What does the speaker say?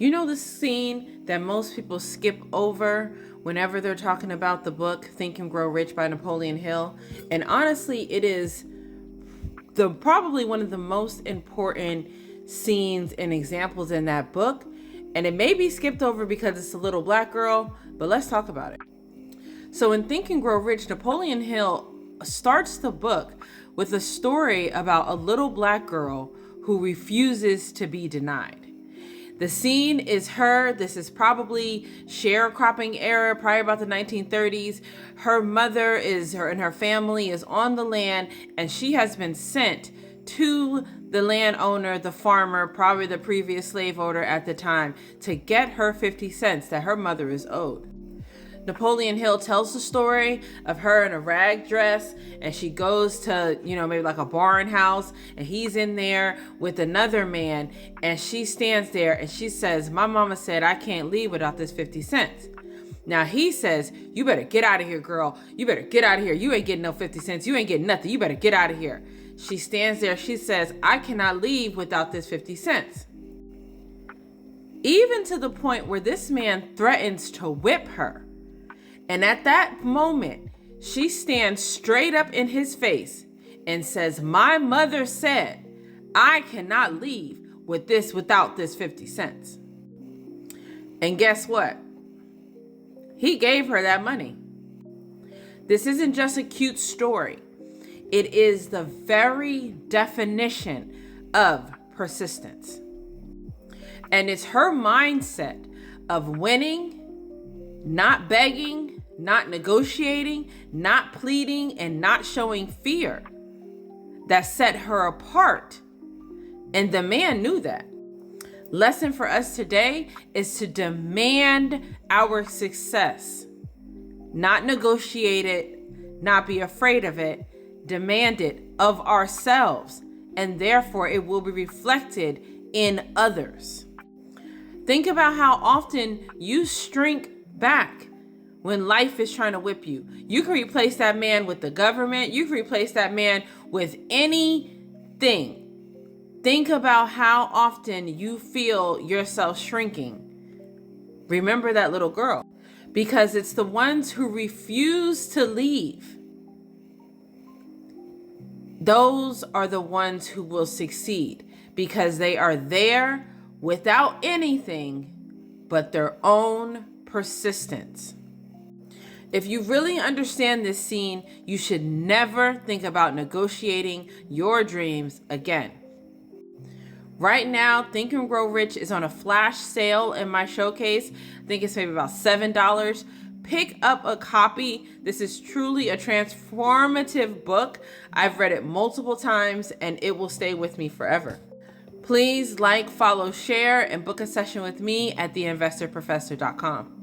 You know the scene that most people skip over whenever they're talking about the book Think and Grow Rich by Napoleon Hill? And honestly, it is probably one of the most important scenes and examples in that book. And it may be skipped over because it's a little black girl, but let's talk about it. So in Think and Grow Rich, Napoleon Hill starts the book with a story about a little black girl who refuses to be denied. The scene is her. This is probably sharecropping era, probably about the 1930s. Her mother and her family is on the land, and she has been sent to the landowner, the farmer, probably the previous slave owner at the time, to get her 50 cents that her mother is owed. Napoleon Hill tells the story of her in a rag dress, and she goes to, maybe like a barn house, and he's in there with another man, and she stands there and she says, "My mama said I can't leave without this 50 cents. Now he says, "You better get out of here, girl. You better get out of here. You ain't getting no 50 cents. You ain't getting nothing. You better get out of here." She stands there. She says, "I cannot leave without this 50 cents. Even to the point where this man threatens to whip her. And at that moment, she stands straight up in his face and says, "My mother said I cannot leave without this 50 cents. And guess what? He gave her that money. This isn't just a cute story. It is the very definition of persistence. And it's her mindset of winning, not begging, not negotiating, not pleading, and not showing fear that set her apart. And the man knew that. Lesson for us today is to demand our success. Not negotiate it, not be afraid of it, demand it of ourselves, and therefore it will be reflected in others. Think about how often you shrink back when life is trying to whip you. You can replace that man with the government. You can replace that man with anything. Think about how often you feel yourself shrinking. Remember that little girl, because it's the ones who refuse to leave. Those are the ones who will succeed because they are there without anything but their own persistence. If you really understand this scene, you should never think about negotiating your dreams again. Right now, Think and Grow Rich is on a flash sale in my showcase. I think it's maybe about $7. Pick up a copy. This is truly a transformative book. I've read it multiple times and it will stay with me forever. Please like, follow, share, and book a session with me at theinvestorprofessor.com.